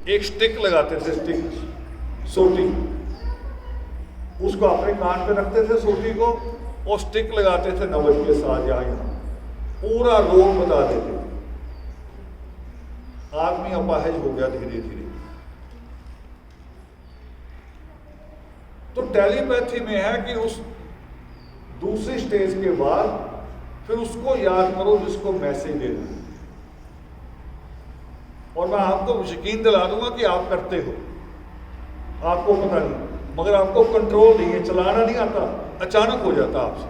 एक स्टिक लगाते थे, स्टिक सोटी, उसको अपने कान पे रखते थे सोटी को, और स्टिक लगाते थे नवज के साथ यहाँ पूरा रोग बता देते। आदमी अपाहिज हो गया धीरे धीरे। तो टेलीपैथी में है कि उस दूसरी स्टेज के बाद फिर उसको याद करो जिसको मैसेज देना है, और मैं आपको यकीन दिला दूंगा कि आप करते हो, आपको पता नहीं, मगर आपको कंट्रोल नहीं है, चलाना नहीं आता, अचानक हो जाता आपसे।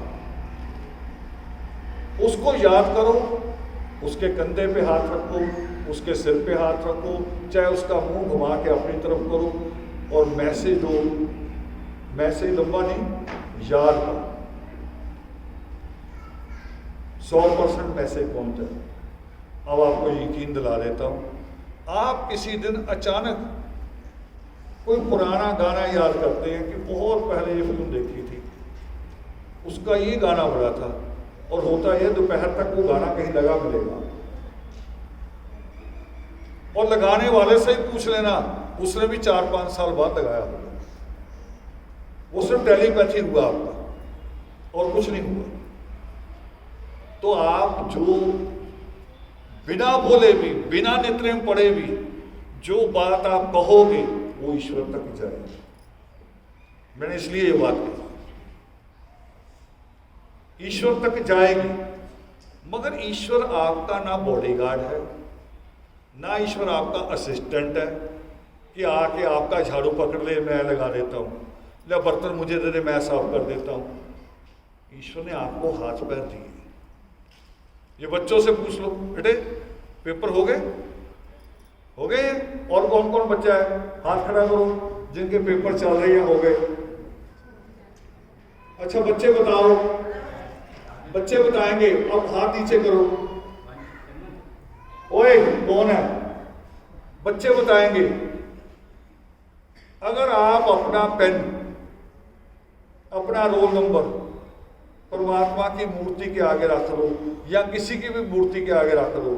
उसको याद करो, उसके कंधे पे हाथ रखो, उसके सिर पे हाथ रखो, चाहे उसका मुंह घुमा के अपनी तरफ करो, और मैसेज दो। मैसेज लंबा नहीं, याद करो। 100% मैसेज पहुंच जाए। अब आपको यकीन दिला देता हूं, आप किसी दिन अचानक कोई पुराना गाना याद करते हैं कि बहुत पहले ये फिल्म देखी थी, उसका ये गाना बड़ा था, और होता है दोपहर तक वो गाना कहीं लगा मिलेगा, और लगाने वाले से ही पूछ लेना, उसने भी 4-5 साल बाद लगाया होगा। वो सिर्फ टेलीपैथी हुआ आपका, और कुछ नहीं हुआ। तो आप जो बिना बोले भी, बिना नित्रे में पढ़े भी, जो बात आप कहोगे वो ईश्वर तक जाएगी। मैंने इसलिए ये बात कही, ईश्वर तक जाएगी। मगर ईश्वर आपका ना बॉडीगार्ड है, ना ईश्वर आपका असिस्टेंट है कि आके आपका झाड़ू पकड़ ले, मैं लगा देता हूँ, या बर्तन मुझे दे दे, मैं साफ कर देता हूँ। ईश्वर ने आपको हाथ पैर दिए। ये बच्चों से पूछ लो, बेटे पेपर हो गए? हो गए? और कौन कौन बच्चा है? हाथ खड़ा करो जिनके पेपर चल रहे हैं। हो गए? अच्छा बच्चे बताओ, बच्चे बताएंगे। अब हाथ नीचे करो। ओए कौन है? बच्चे बताएंगे। अगर आप अपना पेन, अपना रोल नंबर परमात्मा की मूर्ति के आगे रख लो, या किसी की भी मूर्ति के आगे रख लो,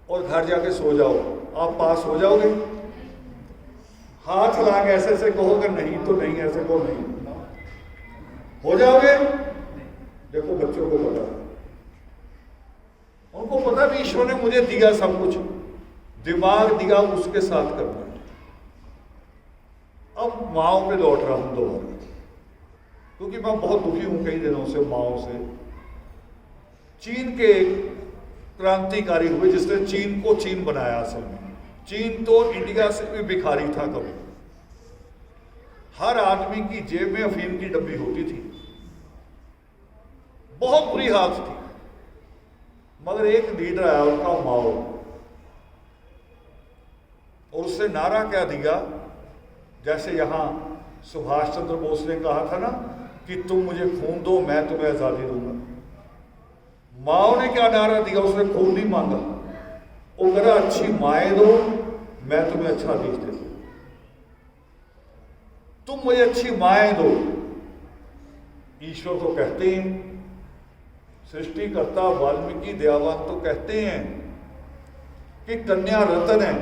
और घर जाके सो जाओ, आप पास हो जाओगे? हाथ हिला के ऐसे ऐसे कहोगे नहीं तो नहीं, ऐसे कहो नहीं, हो जाओगे? देखो बच्चों को पता, उनको पता भी ईश्वर ने मुझे दिया सब कुछ, दिमाग दिया उसके साथ करना है। अब माओ पे लौट रहा हूं दोबारा, क्योंकि मैं बहुत दुखी हूं कई दिनों से माओ से। चीन के क्रांतिकारी हुए जिसने चीन को चीन बनाया। असल में चीन तो इंडिया से भी भिखारी था कभी। हर आदमी की जेब में अफीम की डब्बी होती थी, बहुत बुरी हालत थी। मगर एक लीडर आया उनका, माओ, और उसने नारा क्या दिया, जैसे यहां सुभाष चंद्र बोस ने कहा था ना कि तुम मुझे खून दो मैं तुम्हें आजादी दूंगा। माओ ने क्या नारा दिया? उसने खून नहीं मांगा, वो कहा अच्छी माएँ दो मैं तुम्हें अच्छा देश दे दूं। तुम मुझे अच्छी माएँ दो। ईश्वर तो कहते हैं, सृष्टिकर्ता वाल्मीकि दयावान तो कहते हैं कि कन्या रतन है,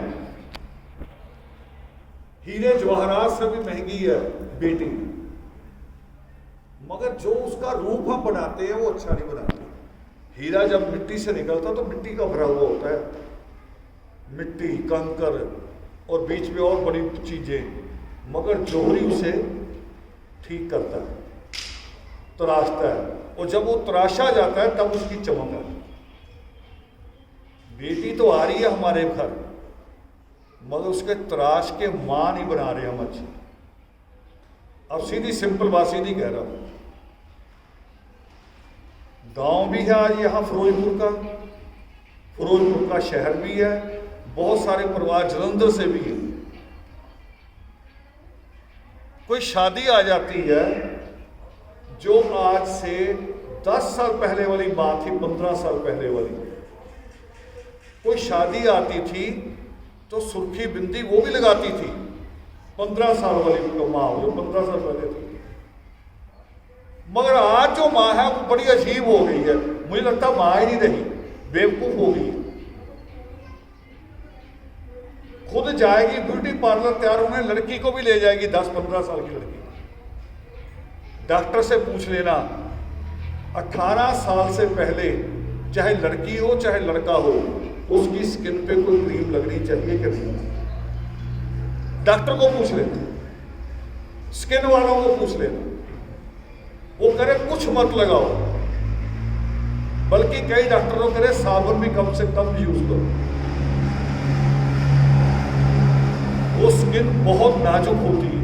हीरे जवाहरात से भी महंगी है बेटी। मगर जो उसका रूप हम बनाते हैं वो अच्छा नहीं बनाते। हीरा जब मिट्टी से निकलता तो मिट्टी का भरा हुआ होता है, मिट्टी, कंकर और बीच में और बड़ी चीजें, मगर जोहरी उसे ठीक करता है, तराशता है, और जब वो तराशा जाता है तब उसकी चमक आती है। बेटी तो आ रही है हमारे घर, मगर उसके तराश के मां नहीं बना रहे हम अच्छी। अब सीधी सिंपल बात सीधी कह रहा हूं, गांव भी है आज यहाँ फिरोजपुर का शहर भी है, बहुत सारे परिवार जलंधर से भी है। कोई शादी आ जाती है जो आज से 10 साल पहले वाली बात थी, 15 साल पहले वाली। कोई शादी आती थी तो सुर्खी बिंदी वो भी लगाती थी, 15 साल वाली माँ जो 15 साल पहले थी। मगर आज जो माँ है वो बड़ी अजीब हो गई है, मुझे लगता है माँ ही नहीं रही, बेवकूफ हो गई। खुद जाएगी ब्यूटी पार्लर तैयार होने, लड़की को भी ले जाएगी, 10-15 साल की लड़की। डॉक्टर से पूछ लेना 18 साल से पहले चाहे लड़की हो चाहे लड़का हो, उसकी स्किन पे कोई क्रीम लगनी चाहिए कि नहीं। डॉक्टर को पूछ लेना, स्किन वालों को पूछ लेना, वो करे कुछ मत लगाओ, बल्कि कई डॉक्टरों करे साबुन भी कम से कम यूज करो। वो स्किन बहुत नाजुक होती है।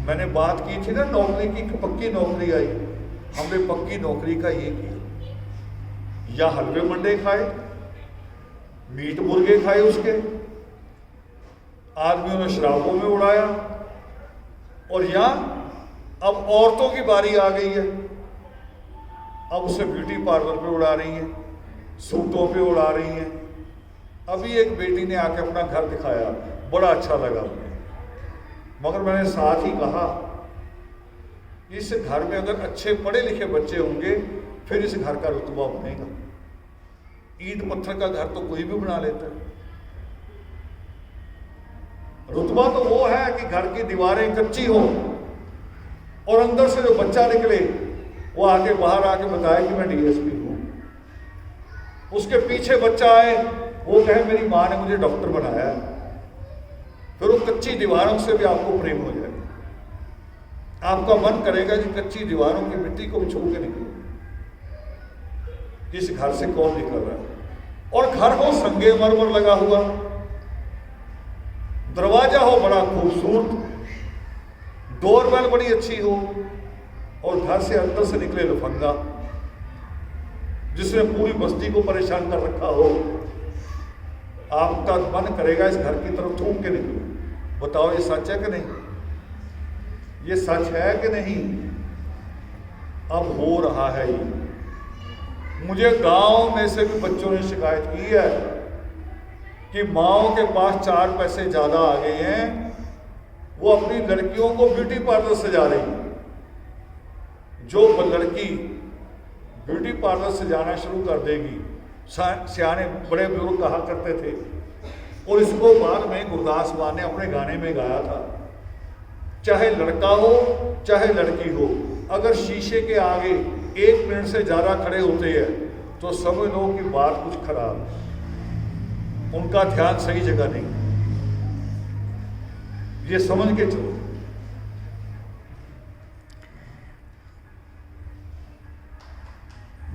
मैंने बात की थी ना नौकरी की, पक्की नौकरी आई, हमने पक्की नौकरी का ये किया, या हलवे मंडे खाए, मीट मुर्गे खाए उसके, आदमियों ने शराबों में उड़ाया, और यहां अब औरतों की बारी आ गई है, अब उसे ब्यूटी पार्लर पे उड़ा रही हैं, सूटों पे उड़ा रही हैं। अभी एक बेटी ने आके अपना घर दिखाया, बड़ा अच्छा लगा मुझे, मगर मैंने साथ ही कहा इस घर में अगर अच्छे पढ़े लिखे बच्चे होंगे फिर इस घर का रुतबा बनेगा। ईंट पत्थर का घर तो कोई भी बना लेता है, रुतबा तो वो है कि घर की दीवारें कच्ची हो और अंदर से जो बच्चा निकले वो आके बाहर आके बताए कि मैं डीएसपी हूं, उसके पीछे बच्चा आए वो कहे मेरी माँ ने मुझे डॉक्टर बनाया है, फिर वो कच्ची दीवारों से भी आपको प्रेम हो जाएगा, आपका मन करेगा कि कच्ची दीवारों की मिट्टी को भी छू के निकलो, इस घर से कौन निकल रहा है। और घर हो संगे मरमर लगा हुआ, दरवाजा हो बड़ा खूबसूरत, डोरबेल बड़ी अच्छी हो, और घर से अंदर से निकले लफंगा जिसने पूरी बस्ती को परेशान कर रखा हो, आपका मन करेगा इस घर की तरफ थूक के निकलो। बताओ ये सच है कि नहीं? ये सच है कि नहीं? अब हो रहा है ये। मुझे गांव में से भी बच्चों ने शिकायत की है कि माओ के पास 4 पैसे ज्यादा आ गए हैं, वो अपनी लड़कियों को ब्यूटी पार्लर सजा रही है। जो लड़की ब्यूटी पार्लर से जाना शुरू कर देगी, सियाने बड़े बुजुर्ग कहा करते थे, और इसको बाद में गुरदास मान ने अपने गाने में गाया था, चाहे लड़का हो चाहे लड़की हो, अगर शीशे के आगे 1 मिनट से ज्यादा खड़े होते हैं तो समझ लो कि बात कुछ खराब है, उनका ध्यान सही जगह नहीं, ये समझ के चलो।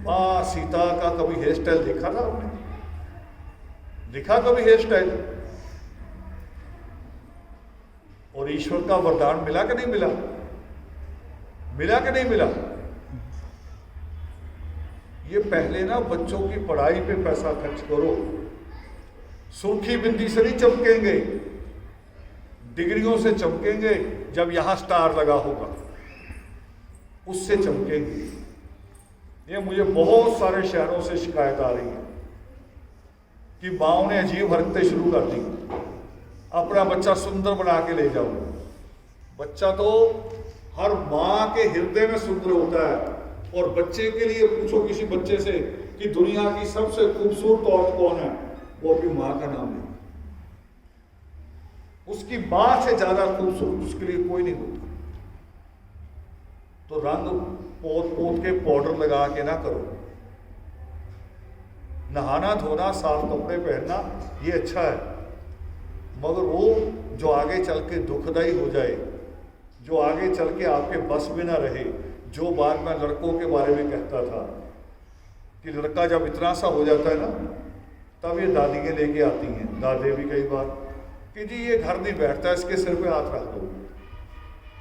माँ सीता का कभी हेयर स्टाइल देखा था आपने? देखा कभी हेयर स्टाइल? और ईश्वर का वरदान मिला कि नहीं मिला? मिला कि नहीं मिला? ये पहले ना बच्चों की पढ़ाई पे पैसा खर्च करो, सूखी बिंदी से नहीं चमकेंगे, डिग्रियों से चमकेंगे, जब यहां स्टार लगा होगा उससे चमकेंगे। ये मुझे बहुत सारे शहरों से शिकायत आ रही है कि माओ ने अजीब हरकतें शुरू कर दी, अपना बच्चा सुंदर बना के ले जाओ। बच्चा तो हर माँ के हृदय में सुंदर होता है, और बच्चे के लिए पूछो किसी बच्चे से कि दुनिया की सबसे खूबसूरत औरत कौन है, वो अपनी माँ का नाम ले। उसकी माँ से ज्यादा खूबसूरत उसके लिए कोई नहीं होता। तो रंग पोत पोत के पाउडर लगा के ना करो, नहाना धोना साफ कपड़े पहनना ये अच्छा है, मगर वो जो आगे चल के दुखदाई हो जाए, जो आगे चल के आपके बस में ना रहे, जो बात मैं लड़कों के बारे में कहता था कि लड़का जब इतना सा हो जाता है ना, तब ये दादियाँ लेके आती हैं, दादे भी कई बार, कि जी ये घर नहीं बैठता, इसके सिर पे हाथ रख दो।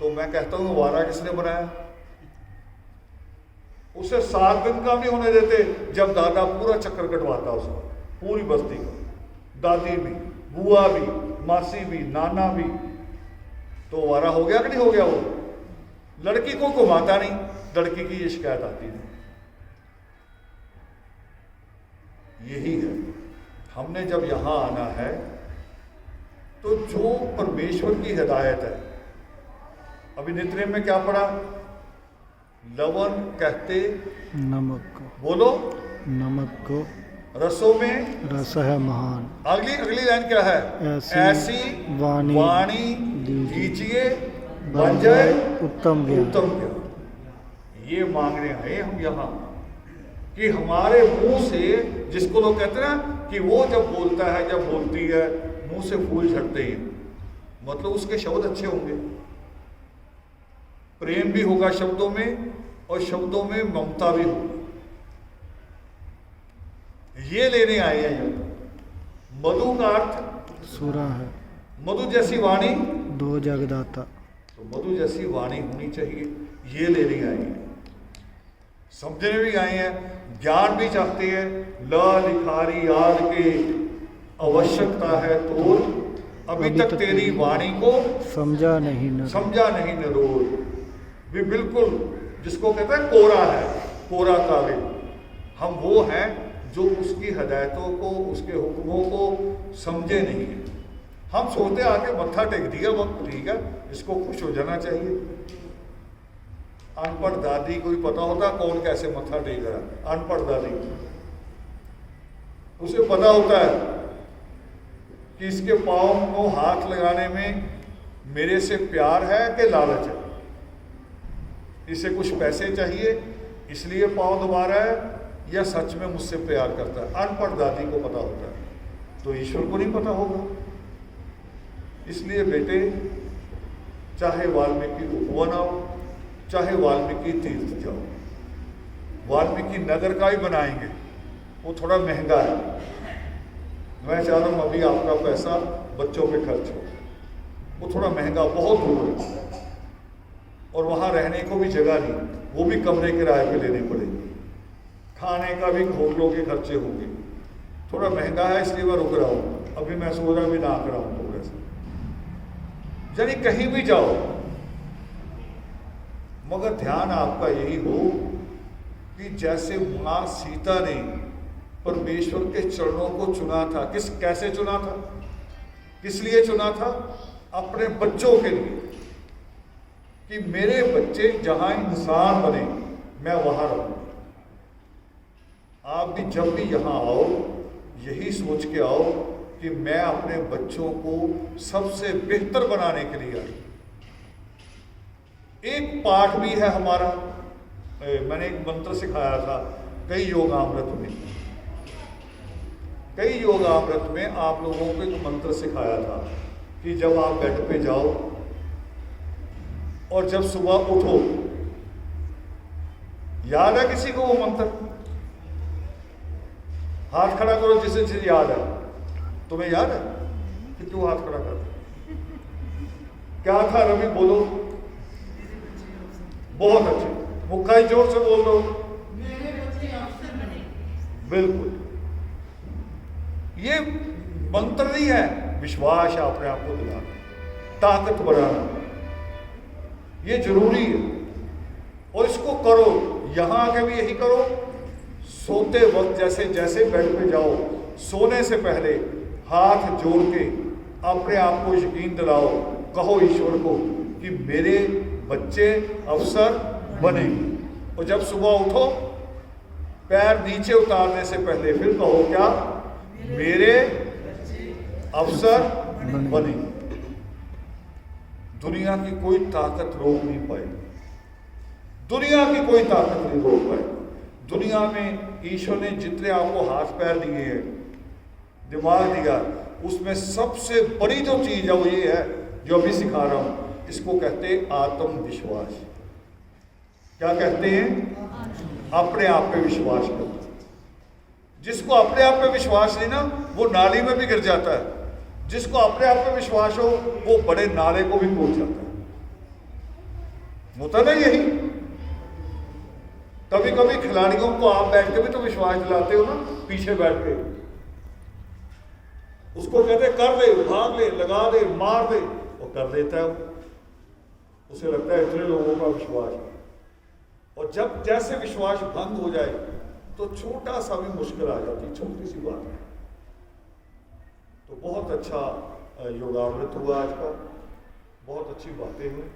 तो मैं कहता हूँ वारा किसने बनाया? उसे 7 दिन का नहीं होने देते जब दादा पूरा चक्कर कटवाता उसे, पूरी बस्ती का, दादी भी, बुआ भी, मासी भी, नाना भी। तो वारा हो गया कि नहीं हो गया? वो लड़की को घुमाता नहीं, लड़की की ये शिकायत आती है। यही है, हमने जब यहां आना है तो जो परमेश्वर की हिदायत है, अभी नित्य में क्या पढ़ा? लवण कहते नमक को, बोलो नमक को रसों में रस है महान। अगली अगली लाइन क्या है? ऐसी वाणी दीजिए बन जाए उत्तम ज्ञान। उत्तम ज्ञान। ये मांगने आए हम यहाँ कि हमारे मुंह से, जिसको लोग कहते हैं ना कि वो जब बोलता है, जब बोलती है, मुंह से फूल झड़ते हैं, मतलब उसके शब्द अच्छे होंगे, प्रेम भी होगा शब्दों में और शब्दों में ममता भी होगी। ये लेने आए हैं यहाँ। मधु का अर्थ सुरा है। मधु जैसी वाणी दो जगदाता। तो मधु जैसी वाणी होनी चाहिए, ये लेने आए हैं। समझने भी आए हैं, ज्ञान भी चाहते हैं। ल लिखारी याद के आवश्यकता है तो अभी तक तेरी वाणी को समझा नहीं न रोज भी। बिल्कुल जिसको कहते हैं कोरा है, कोरा काबिल। हम वो हैं जो उसकी हदायतों को, उसके हुक्मों को समझे नहीं है। हम सोचते आके मत्था टेक दिया, वक्त ठीक है, इसको खुश हो जाना चाहिए। अनपढ़ दादी को भी पता होता कौन कैसे मत्था टेक रहा है। अनपढ़ दादी उसे पता होता है कि इसके पाँव को हाथ लगाने में मेरे से प्यार है कि लालच है, इसे कुछ पैसे चाहिए इसलिए पाँव दबा रहा है या सच में मुझसे प्यार करता है। अनपढ़ दादी को पता होता है, तो ईश्वर को नहीं पता होगा। इसलिए बेटे, चाहे वाल्मीकि उपवन आओ, चाहे वाल्मीकि तीर्थ जाओ, वाल्मीकि नगर का ही बनाएंगे, वो थोड़ा महंगा है। मैं चाह रहा हूँ अभी आपका पैसा बच्चों पे खर्च हो, वो थोड़ा महंगा, बहुत दूर है, और वहाँ रहने को भी जगह नहीं, वो भी कमरे किराए पे लेने पड़ेंगे, खाने का भी होटलों के खर्चे होंगे, थोड़ा महंगा है, इसलिए मैं रुक रहा हूँ। अभी मैं सोच रहा भी ना कर रहा हूँ थोड़े से। यानी कहीं भी जाओ, मगर ध्यान आपका यही हो कि जैसे माँ सीता ने परमेश्वर के चरणों को चुना था, कैसे चुना था, किस लिए चुना था? अपने बच्चों के लिए, कि मेरे बच्चे जहां इंसान बने मैं वहां रहूं। आप भी जब भी यहां आओ यही सोच के आओ कि मैं अपने बच्चों को सबसे बेहतर बनाने के लिए आई। एक पाठ भी है हमारा, मैंने एक मंत्र सिखाया था कई योगामृत में, आप लोगों को एक मंत्र सिखाया था कि जब आप बेड पे जाओ और जब सुबह उठो, याद है किसी को वो मंत्र? हाथ खड़ा करो जिसे जिसे याद है। तुम्हें याद है कि क्यों हाथ खड़ा कर? क्या था रवि, बोलो। बहुत अच्छे, मुक्का जोर से बोल दो। बिल्कुल, ये मंत्र नहीं है, विश्वास है अपने आप को दिलाना, ताकत बढ़ाना, ये जरूरी है। और इसको करो, यहां आके भी यही करो। सोते वक्त जैसे जैसे बेड पे जाओ, सोने से पहले हाथ जोड़ के अपने आप को यकीन दिलाओ, कहो ईश्वर को कि मेरे बच्चे अफसर बने। और जब सुबह उठो, पैर नीचे उतारने से पहले फिर कहो क्या? मेरे अफसर बने। दुनिया की कोई ताकत रोक नहीं पाएगी, दुनिया की कोई ताकत नहीं रोक पाएगी। दुनिया में ईश्वर ने जितने आपको हाथ पैर दिए हैं, दिमाग दिया, उसमें सबसे बड़ी जो चीज है वो ये है जो अभी सिखा रहा हूं, इसको कहते हैं आत्मविश्वास। क्या कहते हैं? अपने आप पे विश्वास करना। जिसको अपने आप पे विश्वास नहीं ना, वो नाली में भी गिर जाता है। जिसको अपने आप पे विश्वास हो, वो बड़े नाले को भी पहुंच जाता है। होता ना यही? कभी कभी खिलाड़ियों को आप बैठ के भी तो विश्वास दिलाते हो ना, पीछे बैठ के। उसको कहते कर दे, भाग ले, लगा दे, मार दे, वो कर देता है। उसे लगता है इतने लोगों का विश्वास है। और जब जैसे विश्वास भंग हो जाए तो छोटा सा भी मुश्किल आ जाती, छोटी सी बात है। तो बहुत अच्छा योगामृत हुआ आज का, बहुत अच्छी बातें हुई।